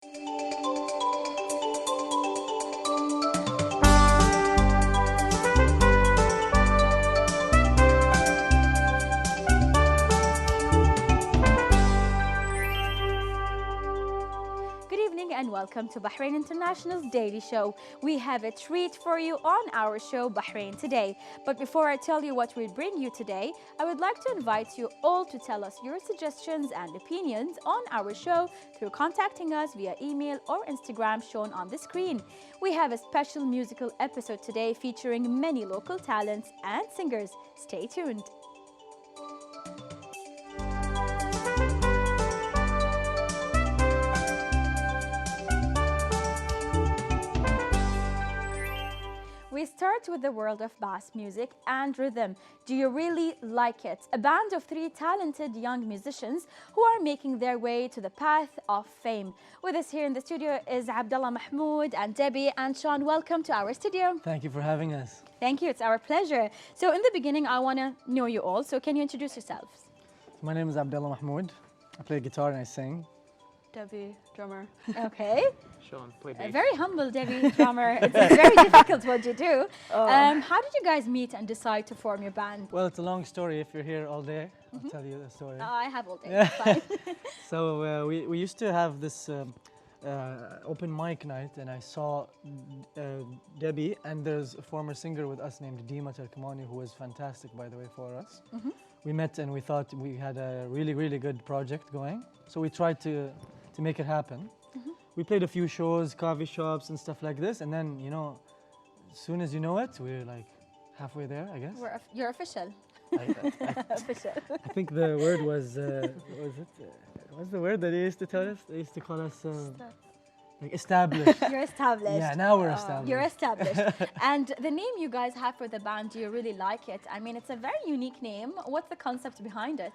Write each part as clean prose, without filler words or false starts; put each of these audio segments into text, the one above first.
And welcome to Bahrain International's Daily Show. We have a treat for you on our show, Bahrain Today. But before I tell you what we'll bring you today, I would like to invite you all to tell us your suggestions and opinions on our show through contacting us via email or Instagram shown on the screen. We have a special musical episode today featuring many local talents and singers. Stay tuned. We start with the world of bass music and rhythm. Do you really like it? A band of three talented young musicians who are making their way to the path of fame. With us here in the studio is Abdullah Mahmoud and Debbie and Sean. Welcome to our studio. Thank you for having us. Thank you, it's our pleasure. So in the beginning, I want to know you all. So can you introduce yourselves? My name is Abdullah Mahmoud. I play guitar and I sing. Debbie, drummer. Okay. Sean, play bass. A very humble Debbie, drummer. It's very difficult what you do. Oh. How did you guys meet and decide to form your band? Well, it's a long story. If you're here all day, I'll tell you the story. I have all day. It's fine. So we used to have this open mic night, and I saw Debbie, and there's a former singer with us named Dima Tarkamani, who was fantastic, by the way, for us. We met and we thought we had a really, really good project going. So we tried to make it happen. We played a few shows, coffee shops and stuff like this, and then, you know, as soon as you know it, we're like halfway there, I guess. You're official. Official. I think the word was, what was it? What's the word that they used to tell us? They used to call us like established. You're established. Yeah, now we're established. You're established. And the name you guys have for the band, do you really like it? I mean, it's a very unique name. What's the concept behind it?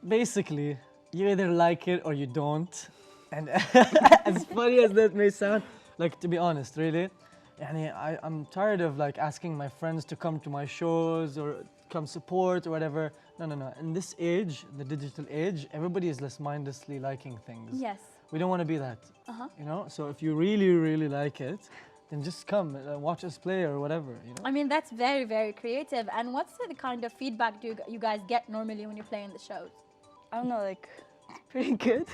Basically, you either like it or you don't. And as funny as that may sound, like, to be honest, really, I'm tired of like asking my friends to come to my shows or come support or whatever. No. In this age, the digital age, everybody is less mindlessly liking things. Yes. We don't want to be that, you know? So if you really, really like it, then just come and watch us play or whatever, you know? I mean, that's very, very creative. And what's the kind of feedback do you guys get normally when you play in the shows? I don't know, like, pretty good.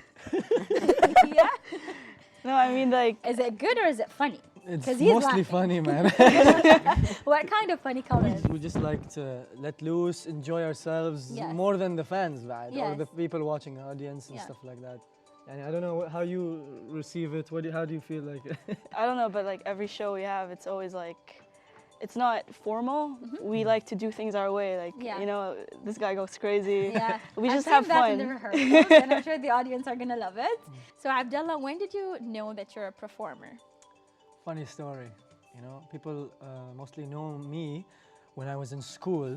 Yeah? No, I mean, like... Is it good or is it funny? It's 'Cause he's mostly laughing. funny, man. What kind of funny comments? We just like to let loose, enjoy ourselves Yes. more than the fans, right? Or Yes. the people watching, the audience and Yeah. stuff like that. And I don't know how you receive it. How do you feel like it? I don't know, but like every show we have, it's always like... It's not formal. We like to do things our way. Like, Yeah. you know, this guy goes crazy. Yeah. We just I've have seen that fun. in the rehearsals, and I'm sure the audience are going to love it. So, Abdullah, when did you know that you're a performer? Funny story, you know. People mostly know me when I was in school.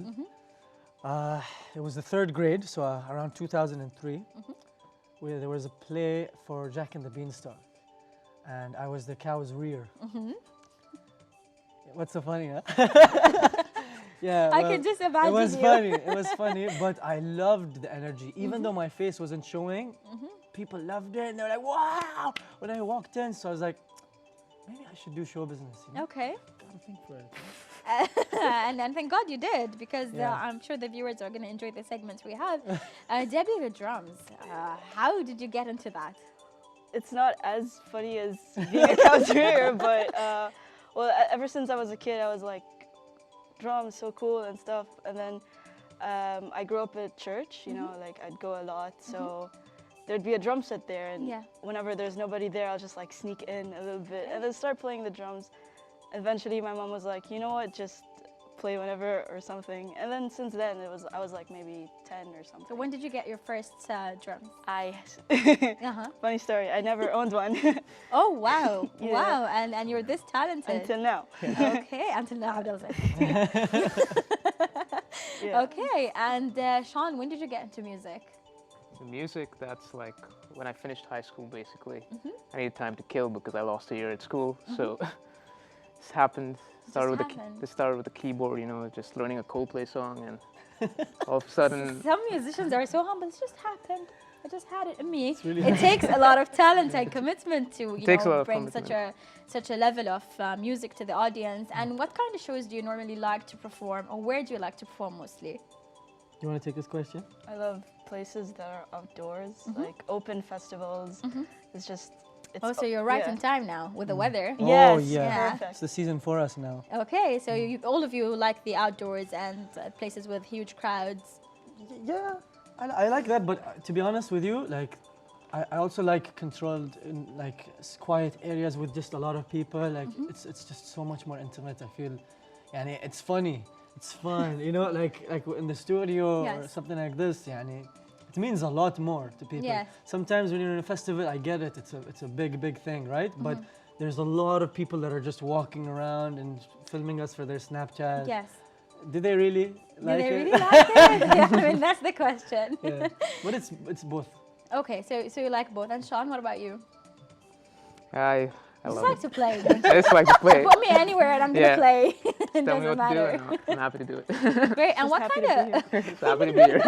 It was the third grade, so around 2003. Where there was a play for Jack and the Beanstalk, and I was the cow's rear. What's so funny, huh? Yeah, I can just imagine it was you. funny. It was funny, but I loved the energy. Even though my face wasn't showing, people loved it, and they were like, "Wow!" When I walked in, so I was like, maybe I should do show business. You know? Okay. Gotta think for it. And thank God you did, because Yeah. I'm sure the viewers are going to enjoy the segments we have. Debbie, the drums. How did you get into that? It's not as funny as being a cow's rear, but well, ever since I was a kid, I was like, drums, so cool and stuff. And then I grew up at church, you know, like I'd go a lot, so there'd be a drum set there, and Yeah. whenever there's nobody there, I'll just like sneak in a little bit and then start playing the drums. Eventually, my mom was like, you know what, just play whenever or something. And then since then, I was like maybe 10 or something. So when did you get your first drums? Funny story, I never owned one Oh, wow. Yeah. Wow. And you're this talented. until now. Okay, until now, Abdullah. Yeah. Okay, and Sean, when did you get into music? So music, that's like when I finished high school, basically. I needed time to kill because I lost a year at school. So this happened. Started with the keyboard, you know, just learning a Coldplay song, and all of a sudden, Some musicians are so humble, it just happened. I just had it in me. really It takes a lot of talent and commitment to takes a lot of bring such a level of music to the audience. And what kind of shows do you normally like to perform, or where do you like to perform mostly? You want to take this question? I love places that are outdoors, like open festivals. It's just. It's Oh, so you're right yeah. in time now with the weather. Yes, Oh, yeah. Yeah. perfect. It's the season for us now. Okay, so all of you like the outdoors and places with huge crowds. Yeah, I like that, but to be honest with you, like, I also like controlled, in, like, quiet areas with just a lot of people. Like, it's just so much more intimate. I feel, yani, it's funny, it's fun, you know, like in the studio or Yes. something like this. Yani, it means a lot more to people. Yes. Sometimes when you're in a festival, I get it. It's a big thing, right? But there's a lot of people that are just walking around and filming us for their Snapchat. Yes. Did they really Do like they it? really like it? Yeah, I mean, that's the question. Yeah, but it's both. Okay, so you like both. And Sean, what about you? I I just love like it. to play. Don't I just like to play. Put me anywhere and I'm gonna Yeah. play. It Tell me doesn't what to do, matter. and I'm happy to do it. Great. And Just what happy kind to be of here. Just happy to be here.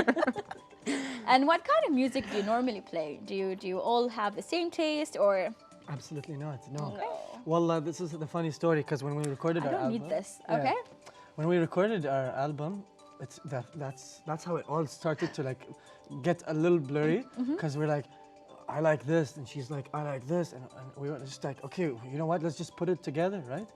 and what kind of music do you normally play? Do you all have the same taste, or Absolutely not. No. No. Wallah, this is the funny story because when we recorded I our don't album, need this? Yeah. Okay. when we recorded our album, that's how it all started to like get a little blurry because we're like, I like this, and she's like, I like this, and we were just like, okay, you know what? Let's just put it together, right?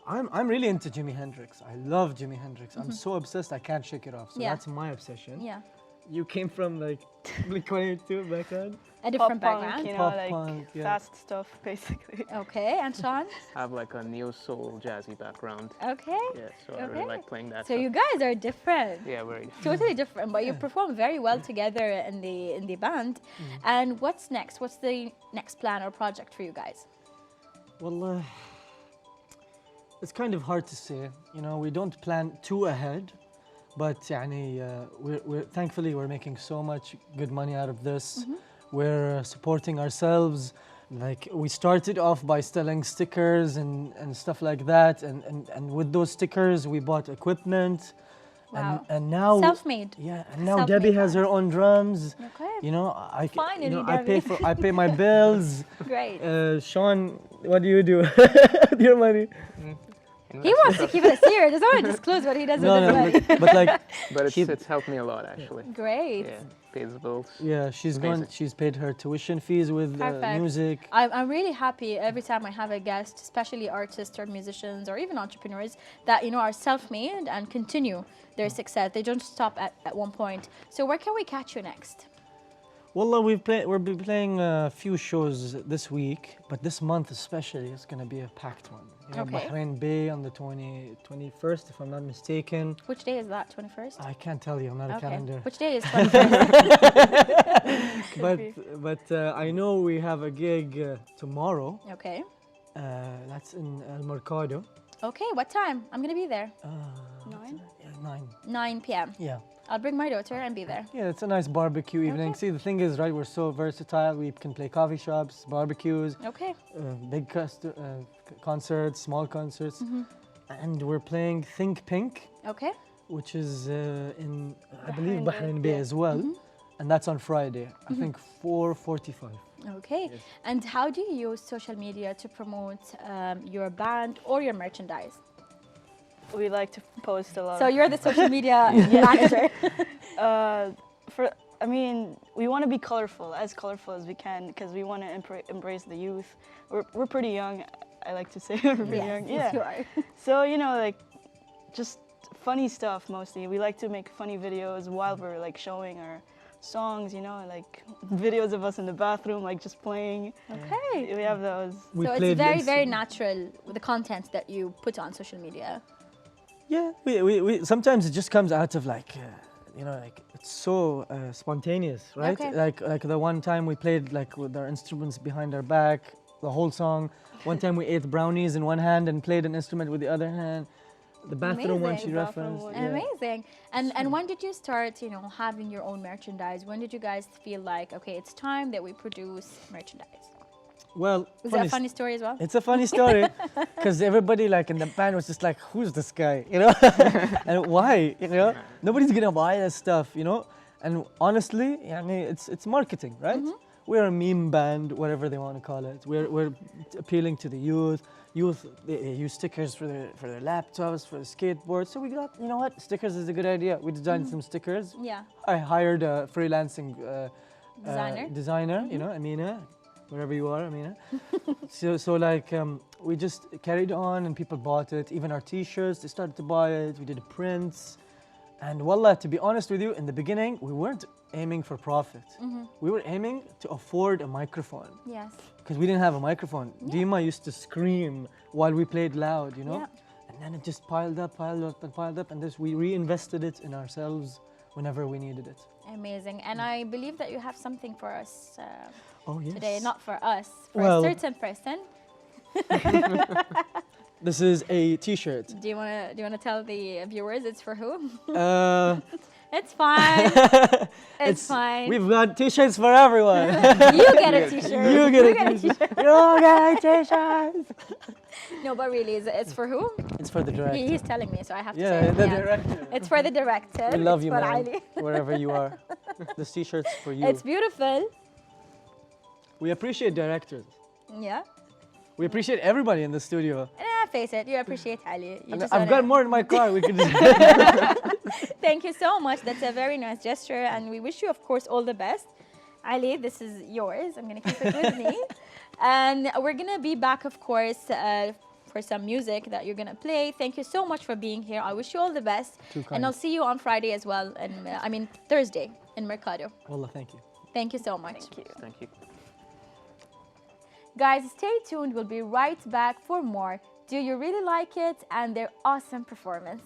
I'm really into Jimi Hendrix. I love Jimi Hendrix. I'm so obsessed I can't shake it off. So Yeah. that's my obsession. Yeah. You came from like Blink-182 background. A Pop different punk, background. you know, Pop like punk, yeah. fast stuff, basically. Okay. And Sean? I have like a neo soul jazzy background. Okay. Yeah, so I Okay. really like playing that. So stuff. you guys are different. Yeah, very. Totally different, but you Yeah. perform very well together in the band. And what's next? What's the next plan or project for you guys? Well, it's kind of hard to say. You know, we don't plan too ahead, but يعني, we're thankfully we're making so much good money out of this. We're supporting ourselves. Like we started off by selling stickers and stuff like that, and with those stickers we bought equipment. Wow. And now Self-made. yeah, and now Self-made Debbie has her band. own drums. Okay. You know, Finally, I pay Debbie. I pay my bills. Great. Sean, what do you do with your money? He wants to keep it a secret. Doesn't want to disclose what he does with his money. but like, But She- it's helped me a lot actually. Great. Yeah, pays the bills. yeah, Amazing. she's paid her tuition fees with Perfect. music. I'm really happy every time I have a guest, especially artists or musicians or even entrepreneurs, that are self-made and continue their success. They don't stop at one point. So where can we catch you next? Wallah, we'll be playing a few shows this week, but this month especially is going to be a packed one. You know, Okay. Bahrain Bay on the 21st, if I'm not mistaken. Which day is that? 21st? I can't tell you, I'm not a calendar. Which day is 21st? But I know we have a gig tomorrow. Okay. That's in El Mercado. Okay, what time? I'm going to be there. 9? Yeah, 9. 9 p.m. Yeah. I'll bring my daughter and be there. Yeah, it's a nice barbecue evening. Okay. See, the thing is, right, we're so versatile. We can play coffee shops, barbecues, Okay. big concerts, small concerts. And we're playing Think Pink, Okay. which is in, I believe, Bahrain Bay, Bahrain Bay yeah. as well. And that's on Friday, I think 4:45. Okay. Yes. And how do you use social media to promote your band or your merchandise? We like to post a lot. So you're the social media manager. I mean, we want to be colorful as we can, because we want to embrace the youth. We're pretty young. I like to say we're pretty young. Yes, you are. So like, just funny stuff mostly. We like to make funny videos while we're like showing our songs. Like videos of us in the bathroom, like just playing. Okay. We have those. We So it's played very, this- very natural with the content that you put on social media. Yeah, we sometimes it just comes out of like, like it's so spontaneous, right? Okay. Like the one time we played like with our instruments behind our back, the whole song. One time we ate brownies in one hand and played an instrument with the other hand. The bathroom one Amazing. she The bathroom referenced. one. yeah. Amazing. And when did you start, having your own merchandise? When did you guys feel like, okay, it's time that we produce merchandise? Well, Was that a funny story as well? It's a funny story because everybody like in the band was just like, "Who's this guy?" And why? Nobody's gonna buy this stuff, And honestly, يعني it's marketing, right? We're a meme band, whatever they want to call it. We're appealing to the youth. Youth, they use stickers for their laptops, for the skateboards. So we got, you know what, stickers is a good idea. We designed some stickers. Yeah. I hired a freelancing Designer. you know, Amina, wherever you are, Amina. so like we just carried on and people bought it. Even our T-shirts, they started to buy it. We did prints. And wallah, to be honest with you, in the beginning, we weren't aiming for profit. We were aiming to afford a microphone. Yes. Because we didn't have a microphone. Dima used to scream while we played loud, you know? Yeah. And then it just piled up, and this we reinvested it in ourselves whenever we needed it. Amazing. And I believe that you have something for us Oh, yes. today. Not for us, for Well- a certain person. This is a T-shirt. Do you wanna tell the viewers it's for who? It's fine. It's fine. We've got T-shirts for everyone. You get a T-shirt. You get a T-shirt. You get a T-shirt. No, but really, it's for who? It's for the director. He's telling me, so I have to say Yeah, it. the director. It's for the director. We love It's you, for man. Ali. Wherever you are. This T-shirt's for you. It's beautiful. We appreciate directors. Yeah. We appreciate everybody in the studio. Face it, you appreciate Ali. You And just I've wanna- got more in my car. We could just Thank you so much. That's a very nice gesture, and we wish you, of course, all the best. Ali, this is yours. I'm gonna keep it with me, and we're gonna be back, of course, for some music that you're gonna play. Thank you so much for being here. I wish you all the best, Too and I'll kind. see you on Friday as well, and Thursday in Mercado. Wallah, thank you. Thank you so much. Thank you. Thank you. Guys, stay tuned. We'll be right back for more. Do You Really Like It? And their awesome performance.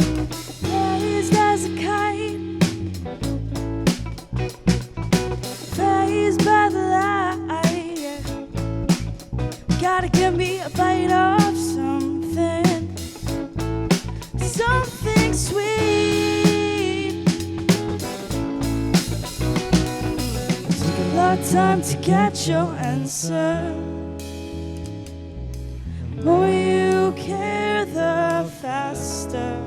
Raised as a kite, phased by the light. Gotta give me a bite of something, something sweet. Took a lot of time to get your answer. The more you care, the faster.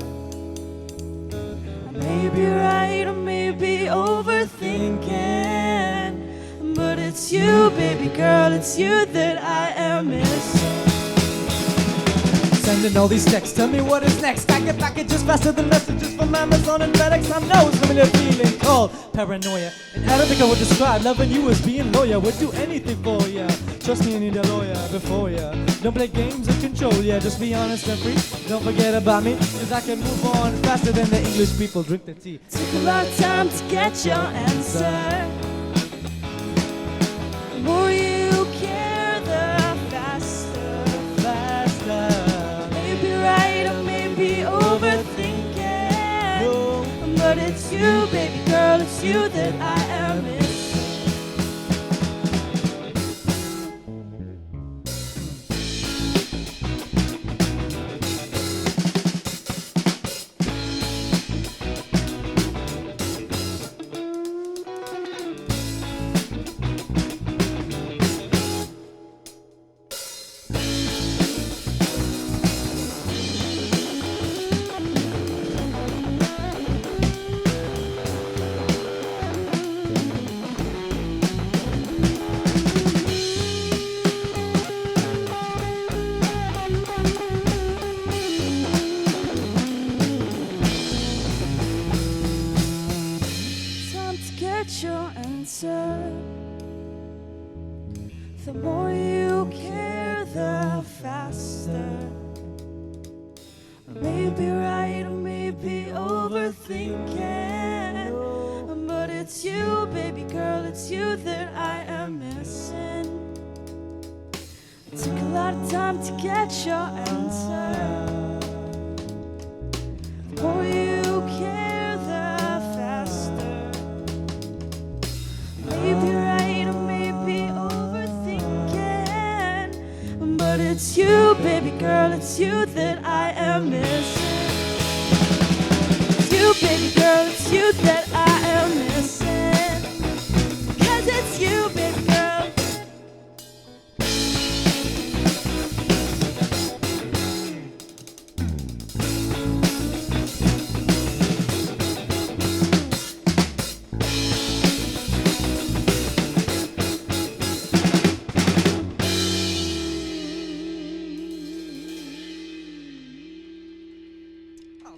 I may be right, I may be overthinking, but it's you, baby girl, it's you that I am missing. Sending all these texts, tell me what is next. I get packages faster than messages from Amazon and FedEx. I know it's familiar feeling called paranoia. In Arabic I would describe loving you as being loyal. Would do anything for ya. Trust me, you need a lawyer before ya. Don't play games and control ya. Just be honest and free. Don't forget about me, cause I can move on faster than the English people drink the tea. Took a lot of time to get your answer. The more you care, the faster. Maybe right, or maybe overthinking, but it's you, baby girl, it's you that I am missing. Time to get your answer. The more you care, the faster. Maybe right, or maybe overthinking, but it's you, baby girl, it's you that I am missing. Took a lot of time to get your answer. The more you care, it's you, baby girl, it's you that I am missing. It's you, baby girl, it's you that I am missing. 'Cause it's you, baby girl.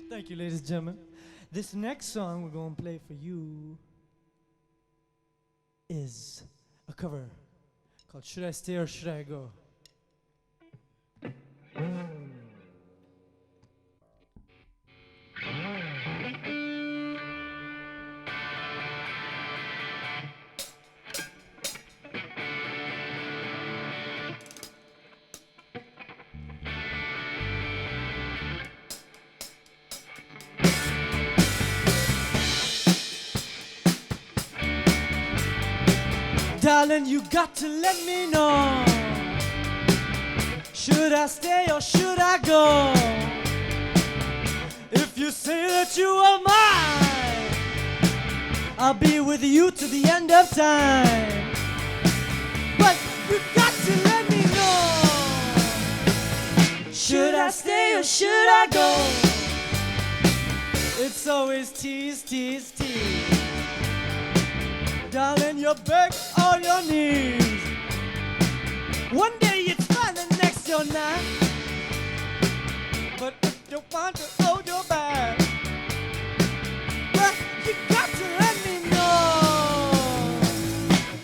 Thank you, ladies and gentlemen. This next song we're going to play for you is a cover called Should I Stay or Should I Go? Darling, you got to let me know. Should I stay or should I go? If you say that you are mine, I'll be with you to the end of time. But you got to let me know. Should I stay or should I go? It's always tease, tease, tease. Darling, you're back on your knees. One day it's fine, the next you're not. But if you want to hold your back, well, you got to let me know.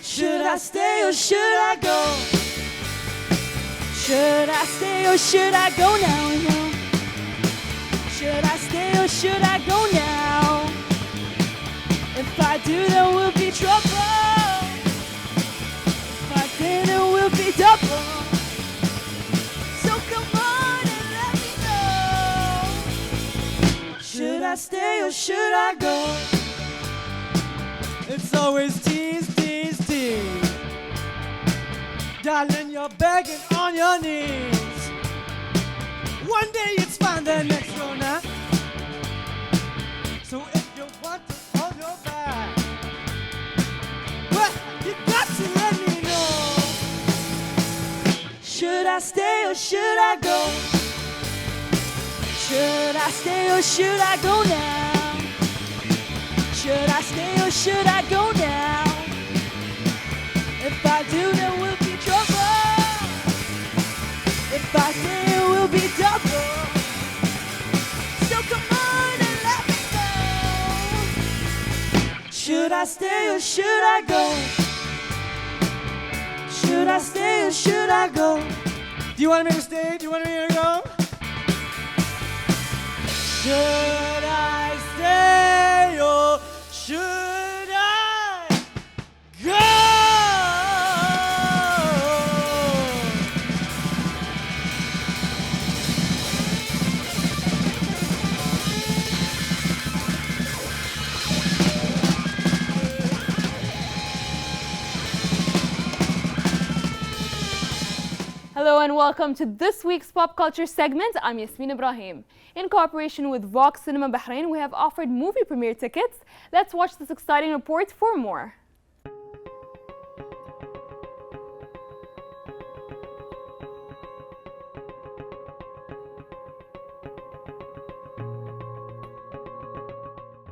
Should I stay or should I go? Should I stay or should I go now? Should I stay or should I go now? If I do, there will be trouble. If I stay, there will be double. So come on and let me know. Should I stay or should I go? It's always tease, tease, tease. Darling, you're begging on your knees. One day it's fine, the next you're not. So if you want to hold your back, well, you got to let me know. Should I stay or should I go? Should I stay or should I go now? Should I stay or should I go now? If I do, there will be trouble. If I stay, it will be double. So come on and let me know. Should I stay or should I go? Should I stay or should I go? Do you want me to stay? Do you want me to go? Should I stay or should I go? Hello and welcome to this week's pop culture segment. I'm Yasmin Ibrahim. In cooperation with Vox Cinema Bahrain, we have offered movie premiere tickets. Let's watch this exciting report for more.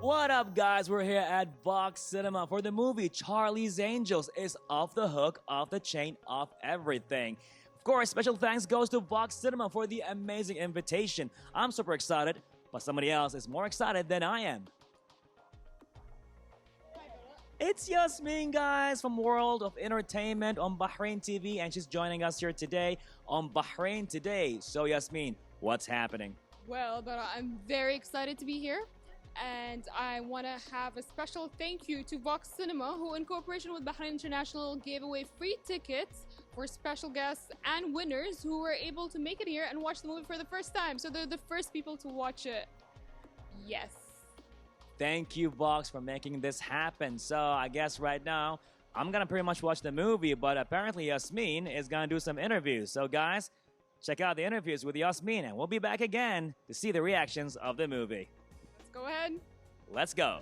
What up, guys? We're here at Vox Cinema for the movie Charlie's Angels is off the hook, off the chain, off everything. Of course, special thanks goes to Vox Cinema for the amazing invitation. I'm super excited, but somebody else is more excited than I am. It's Yasmin, guys, from World of Entertainment on Bahrain TV, and she's joining us here today on Bahrain Today. So, Yasmin, what's happening? Well, but I'm very excited to be here. And I want to have a special thank you to Vox Cinema, who in cooperation with Bahrain International gave away free tickets for special guests and winners who were able to make it here and watch the movie for the first time. So they're the first people to watch it. Yes. Thank you, Vox, for making this happen. So I guess right now, I'm going to pretty much watch the movie, but apparently Yasmin is going to do some interviews. So guys, Check out the interviews with Yasmin, and we'll be back again to see the reactions of the movie. Let's go ahead. Let's go.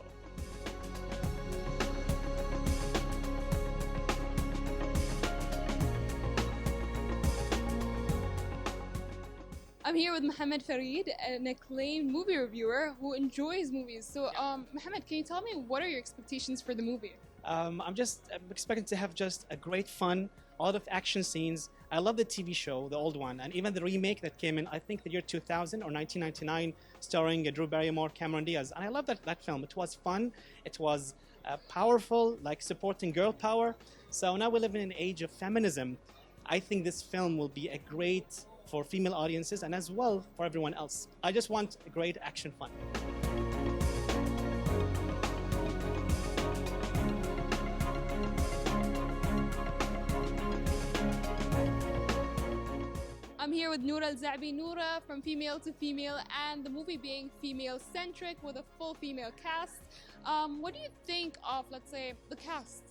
I'm here with Mohammed Farid, an acclaimed movie reviewer who enjoys movies. So, Mohammed, can you tell me what are your expectations for the movie? I'm expecting to have just a great fun, a lot of action scenes. I love the TV show, the old one, and even the remake that came in, I think the year 2000 or 1999, starring Drew Barrymore, Cameron Diaz. And I love that film. It was fun. It was powerful, like supporting girl power. So now we live in an age of feminism. I think this film will be a great for female audiences and as well for everyone else. I just want a great action fun. I'm here with Noura Al-Zabi. Noura, from Female to Female, and the movie being female-centric with a full female cast. What do you think of, let's say, the cast?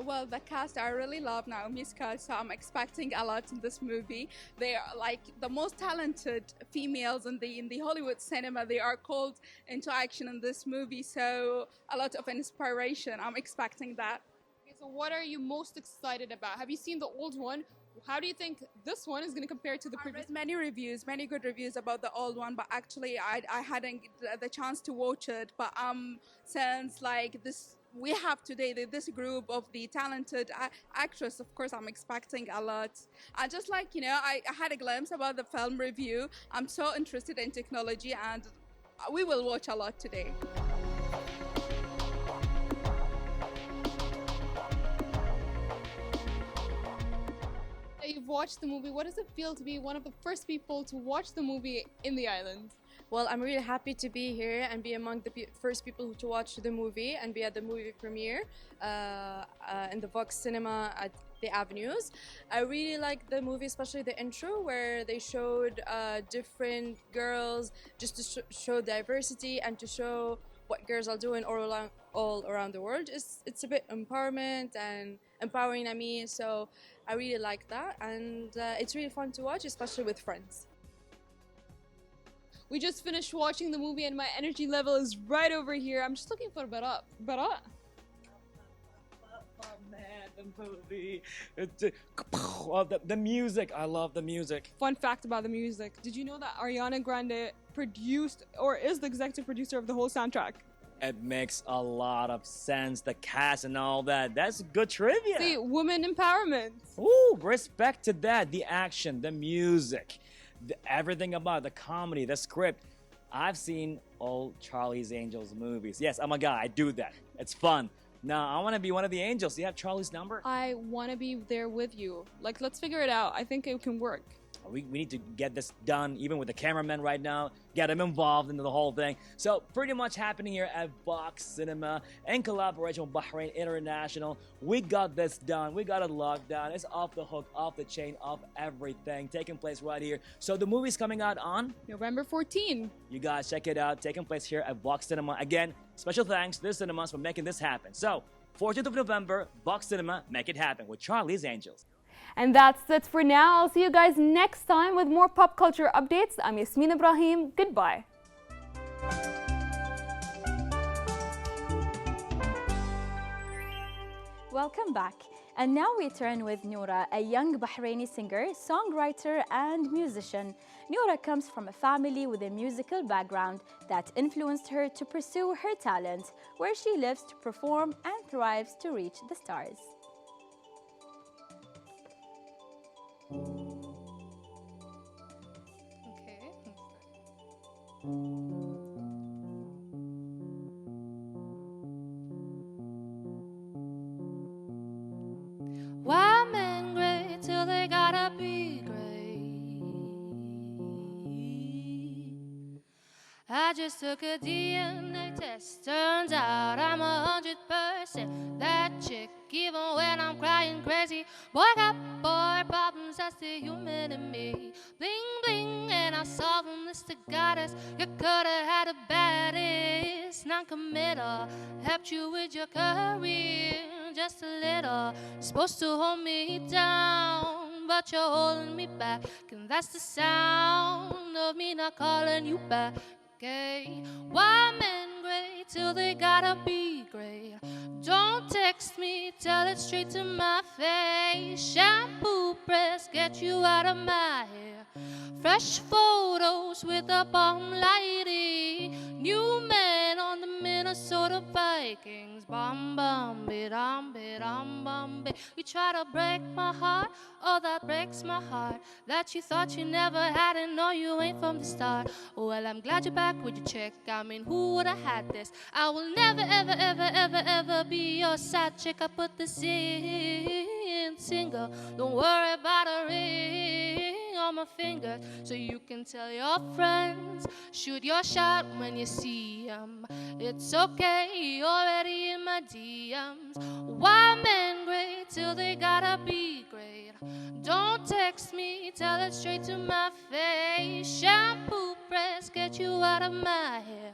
Well, the cast, I really love Naomi's cast, so I'm expecting a lot in this movie. They are like the most talented females in the Hollywood cinema. They are called into action in this movie, so a lot of inspiration. I'm expecting that. Okay, so what are you most excited about? Have you seen the old one? How do you think this one is going to compare to the I previous? read many reviews, many good reviews about the old one, but actually I hadn't the chance to watch it. But since like this, we have today this group of the talented actress. Of course, I'm expecting a lot. I just like I had a glimpse about the film review. I'm so interested in technology, and we will watch a lot today. You've watched the movie. What does it feel to be one of the first people to watch the movie in the island? Well, I'm really happy to be here and be among the first people to watch the movie and be at the movie premiere in the Vox Cinema at the Avenues. I really like the movie, especially the intro where they showed different girls just to show diversity and to show what girls are doing all around the world. It's a bit empowerment and empowering me, so I really like that, and it's really fun to watch, especially with friends. We just finished watching the movie and my energy level is right over here. I'm just looking for Bara. Bara? Oh man, the movie. The music. I love the music. Fun fact about the music. Did you know that Ariana Grande produced or is the executive producer of the whole soundtrack? It makes a lot of sense. The cast and all that. That's good trivia. See, women empowerment. Ooh, respect to that. The action, the music, everything about the comedy, the script. I've seen all Charlie's Angels movies. Yes, I'm a guy. I do that. It's fun. Now, I want to be one of the angels. Do you have Charlie's number? I want to be there with you. Like, let's figure it out. I think it can work. We need to get this done, even with the cameraman right now, get him involved into the whole thing. So pretty much happening here at Vox Cinema in collaboration with Bahrain International. We got this done. We got it locked down. It's off the hook, off the chain, off everything, taking place right here. So the movie's coming out on November 14. You guys check it out, taking place here at Vox Cinema. Again, special thanks to the cinemas for making this happen. So 14th of November, Vox Cinema, make it happen with Charlie's Angels. And that's it for now. I'll see you guys next time with more pop culture updates. I'm Yasmin Ibrahim. Goodbye. Welcome back. And now we turn with Noura, a young Bahraini singer, songwriter, and musician. Noura comes from a family with a musical background that influenced her to pursue her talent, where she lives to perform and thrives to reach the stars. Okay. Wild men gray till they gotta be gray. I just took a DNA test. Turns out I'm 100% that chick. Even when I'm crying crazy, boy got boy problems. That's the human in me. Bling bling, and I solve them. Mr. Goddess, you coulda had a baddest non-committal. Helped you with your career just a little. Supposed to hold me down, but you're holding me back. And that's the sound of me not calling you back. Okay, why men great till they gotta be great? Don't text me, tell it straight to my face. Shampoo press, get you out of my hair. Fresh photos with a bomb lighting. New man on the Minnesota Vikings. Bum bum bidam bidam bum bid. You try to break my heart, oh that breaks my heart. That you thought you never had and no you ain't from the start. Well, I'm glad you're back with your chick. I mean, who would have had this? I will never ever ever ever ever be your side chick. I put this in single. Don't worry about a ring on my finger, so you can tell your friends. Shoot your shot when you see them. It's okay, you're already in my DMs. Why men great till they gotta be great? Don't text me, tell it straight to my face. Shampoo press, get you out of my hair.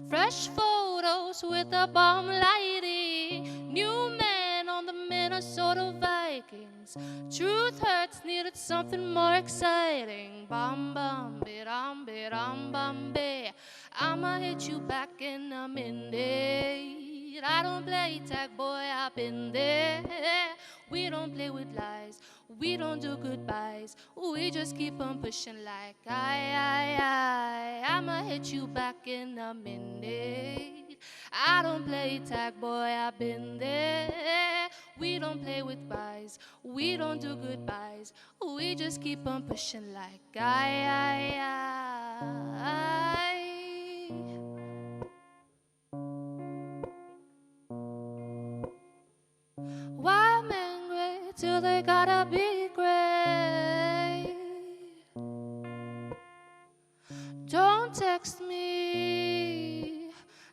Fresh photos with a bomb lighting. New man on the Minnesota Vikings. Truth hurts, needed something more exciting. Bum bum bidam bidam bum be. I'ma hit you back in a minute. I don't play tag, boy, I've been there. We don't play with lies, we don't do goodbyes. We just keep on pushing like I'ma hit you back in a minute. I don't play tag, boy, I've been there. We don't play with lies, we don't do goodbyes. We just keep on pushing like why men great till they gotta be great? Don't text me,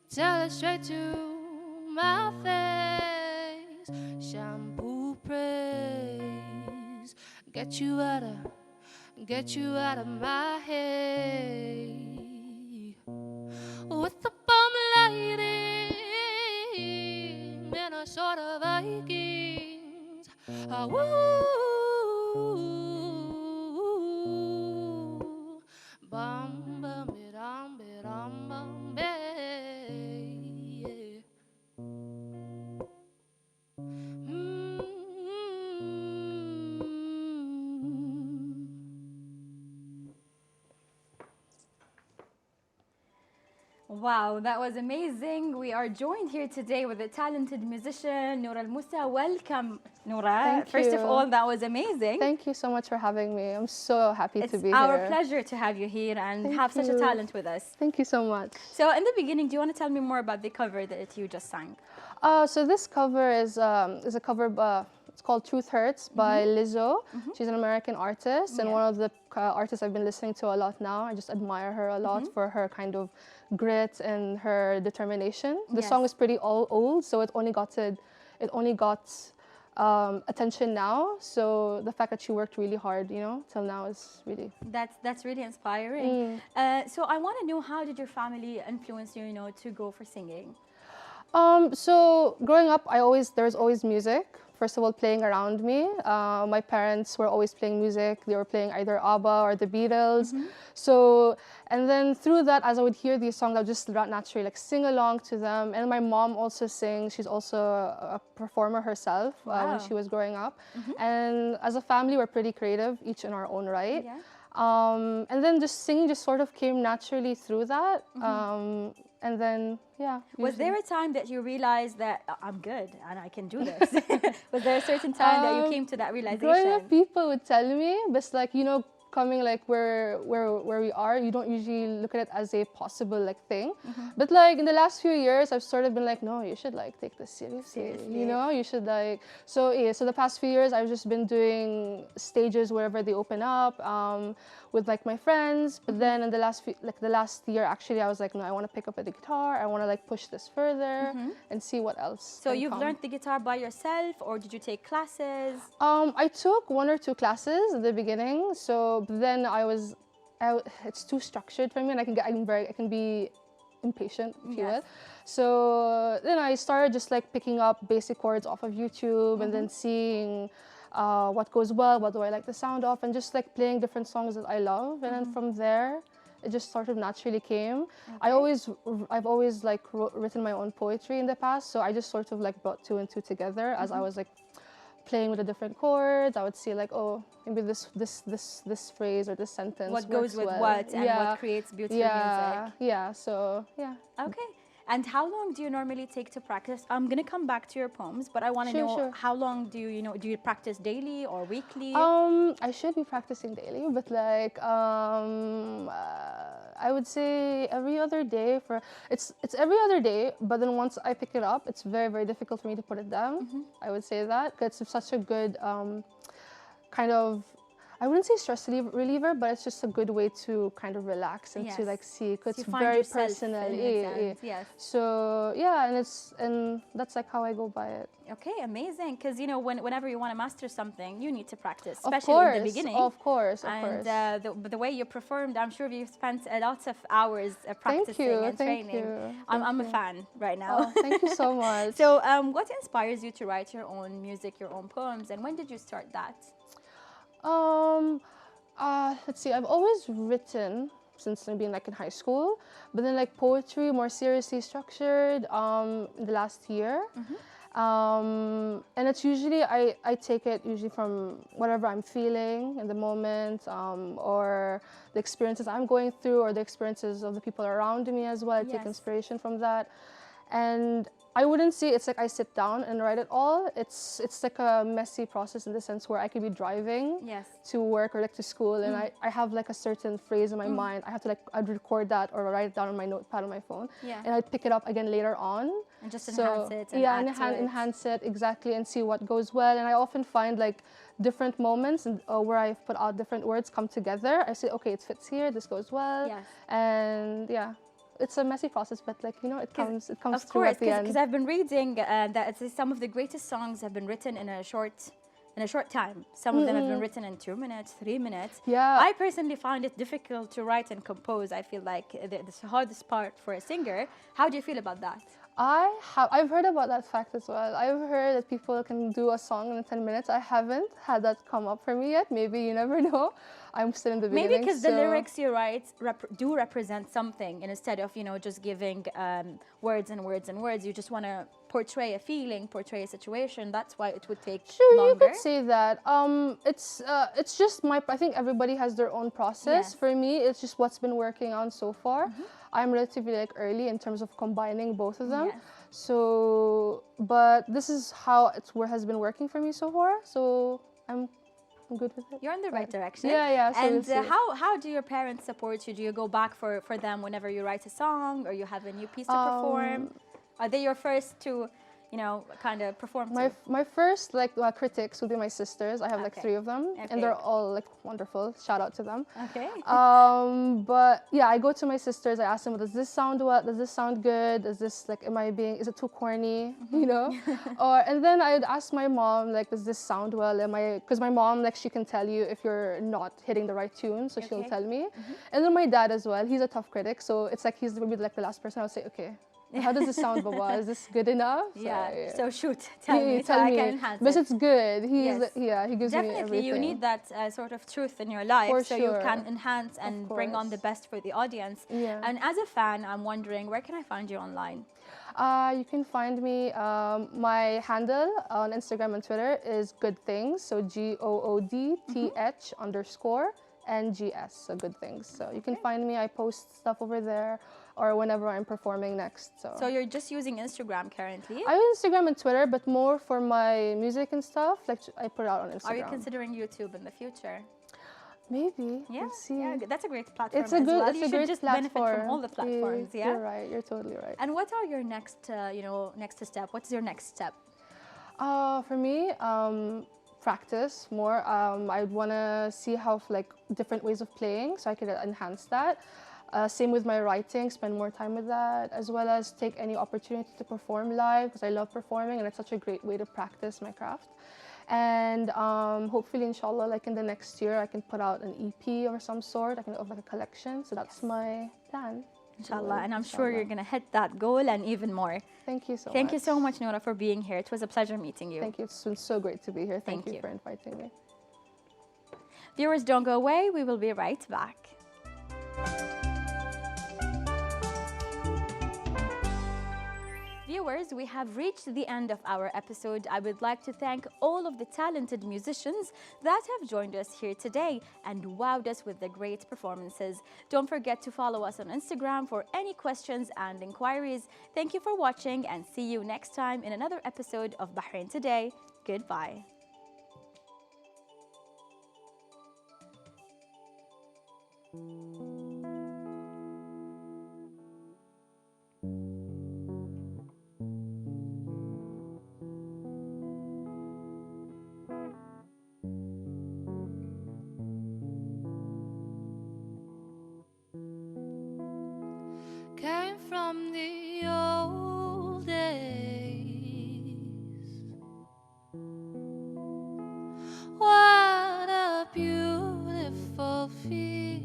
tell it straight to my face. Shampoo praise, get you out of my head. With the bomb lighting, Minnesota Vikings. Bum bum bidam bum yeah. Wow, that was amazing. We are joined here today with a talented musician, Noura Al-Musa. Welcome, Noura. Thank First of you. all, that was amazing. Thank you so much for having me. I'm so happy to be It's our here. pleasure to have you here and Thank have such a you. talent with us. Thank you so much. So in the beginning, do you want to tell me more about the cover that you just sang? So this cover is a cover. It's called "Truth Hurts" by Lizzo. She's an American artist and one of the artists I've been listening to a lot now. I just admire her a lot for her kind of grit and her determination. The song is pretty old, so it only got attention now. So the fact that she worked really hard, till now is really That's really inspiring. So I want to know, how did your family influence you, to go for singing? So growing up, there was always music. First of all, playing around me. My parents were always playing music. They were playing either ABBA or the Beatles. So, and then through that, as I would hear these songs, I would just naturally sing along to them. And my mom also sings. She's also a performer herself when she was growing up. And as a family, we're pretty creative, each in our own right. And then just singing just sort of came naturally through that. And then, Was there a time that you realized that I'm good and I can do this? Was there a certain time that you came to that realization? Growing up, people would tell me, but coming where we are, you don't usually look at it as a possible thing. But in the last few years, I've sort of been no, you should take this seriously. You should so the past few years, I've just been doing stages wherever they open up with my friends. But then in the last year, actually, I was no, I want to pick up the guitar. I want to push this further and see what else. So you've learned the guitar by yourself, or did you take classes? I took 1 or 2 classes at the beginning. So then it's too structured for me, and I can be impatient, if you will. So then I started just picking up basic chords off of YouTube and then seeing what goes well, what do I like the sound of, and just like playing different songs that I love. And then from there, it just sort of naturally came. I've always like written my own poetry in the past, so I just sort of like brought two and two together as I was like playing with the different chords. I would see like, oh, maybe this phrase or this sentence What goes works with well. what and what creates beautiful music. Yeah, so yeah. Okay. And how long do you normally take to practice? I'm gonna come back to your poems, but I want to know how long do you practice daily or weekly? I should be practicing daily, but like I would say every other day. It's every other day, but then once I pick it up, it's very, very difficult for me to put it down. I would say that because it's such a good kind of, I wouldn't say stress reliever, but it's just a good way to kind of relax and to like see, because it's very personal. Yes. So yeah, and that's like how I go by it. Okay, amazing. Because whenever you want to master something, you need to practice, especially in the beginning. Of course. And the way you performed, I'm sure you spent lots of hours practicing and training. I'm a fan right now. Oh, thank you so much. So, what inspires you to write your own music, your own poems, and when did you start that? Let's see, I've always written since I've been like in high school, but then like poetry more seriously structured in the last year. And it's usually, I take it usually from whatever I'm feeling in the moment, or the experiences I'm going through, or the experiences of the people around me as well. I take inspiration from that. And I wouldn't say it's like I sit down and write it all. It's like a messy process in the sense where I could be driving to work or like to school, and I have like a certain phrase in my mind. I have to like, I'd record that or write it down on my notepad on my phone, and I'd pick it up again later on. And just enhance it. And enhance it, exactly, and see what goes well. And I often find like different moments and where I've put out different words come together. I say, okay, it fits here, this goes well. And yeah. It's a messy process, but like, it comes through at the end. Because I've been reading that some of the greatest songs have been written in a short time. Some of them have been written in 2 minutes, 3 minutes. Yeah. I personally find it difficult to write and compose. I feel like the hardest part for a singer. How do you feel about that? I've heard about that fact as well. I've heard that people can do a song in 10 minutes. I haven't had that come up for me yet. Maybe, you never know. I'm still in the beginning. Maybe because the lyrics you write do represent something, and instead of just giving words and words and words, you just want to portray a feeling, portray a situation. That's why it would take longer. You could say that. It's just I think everybody has their own process. For me, it's just what's been working on so far. I'm relatively like early in terms of combining both of them. So, but this is how has been working for me so far. So I'm good with it. You're in the right direction. Yeah. So and how do your parents support you? Do you go back for them whenever you write a song or you have a new piece to perform? Are they your first to, kind of perform to? My first critics would be my sisters. I have like 3 of them, and they're all like wonderful. Shout out to them. Okay. But yeah, I go to my sisters. I ask them, does this sound well? Does this sound good? Is this like, is it too corny? And then I'd ask my mom, like, does this sound well? Because my mom, like, she can tell you if you're not hitting the right tune, so she'll tell me. And then my dad as well. He's a tough critic, so it's like he's maybe like the last person I would say, okay, how does this sound, Baba? Is this good enough? So shoot, tell me so I can enhance it. But it's good. He gives Definitely, me everything. you need that sort of truth in your life For so sure. you can enhance and bring on the best for the audience. And as a fan, I'm wondering, where can I find you online? You can find me, my handle on Instagram and Twitter is Good Things, so GOODTH_NGS, so Good Things. So you can find me, I post stuff over there, or whenever I'm performing next. So you're just using Instagram currently? I use Instagram and Twitter, but more for my music and stuff, like I put it out on Instagram. Are you considering YouTube in the future? Maybe. Yeah, Let's see. That's a great platform It's a good, as well. It's you a should great just platform. benefit from all the platforms. You're right. You're totally right. And what are your next, next step? What's your next step? For me, practice more. I'd want to see how different ways of playing, so I could enhance that. Same with my writing, spend more time with that, as well as take any opportunity to perform live, because I love performing and it's such a great way to practice my craft. And hopefully, inshallah, like in the next year, I can put out an EP or some sort. I can have like a collection. So that's my plan. Inshallah. And I'm sure Inshallah. you're going to hit that goal and even more. Thank you so much. Thank you so much, Noura, for being here. It was a pleasure meeting you. Thank you. It's been so great to be here. Thank Thank you you for inviting me. Viewers, don't go away. We will be right back. Viewers, we have reached the end of our episode. I would like to thank all of the talented musicians that have joined us here today and wowed us with their great performances. Don't forget to follow us on Instagram for any questions and inquiries. Thank you for watching and see you next time in another episode of Bahrain Today. Goodbye. Came from the old days. What a beautiful feeling.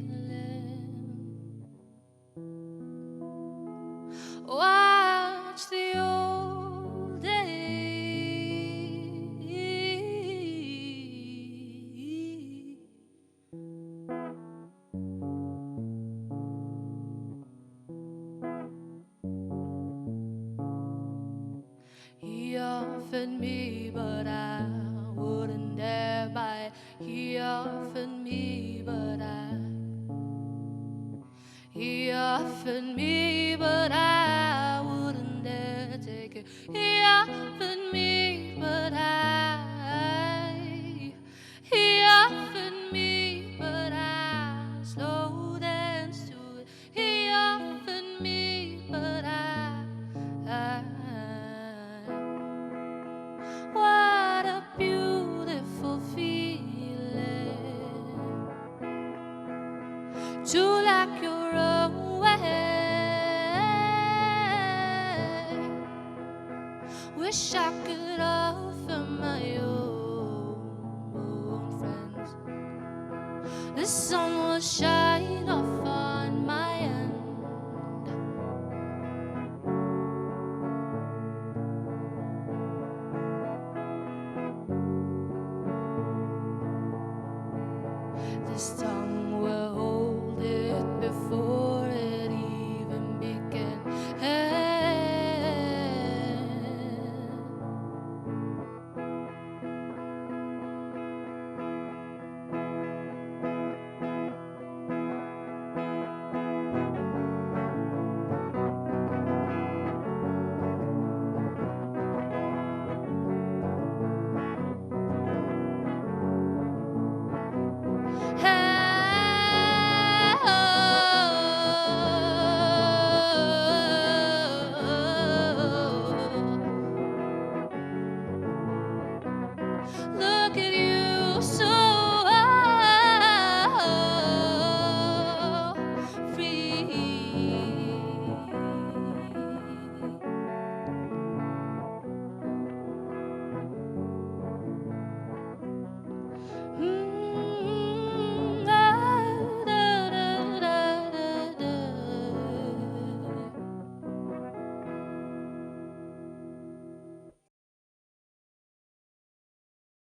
Watch the old days. He offered me, but I wouldn't dare buy. He offered me, but he offered me, but I wouldn't dare take it. He offered me, but he offered me, but I slow danced to it. He offered me, but what a beautiful feeling to like your own way. Wish I could offer my own friends. The sun will shine off on my end. This tongue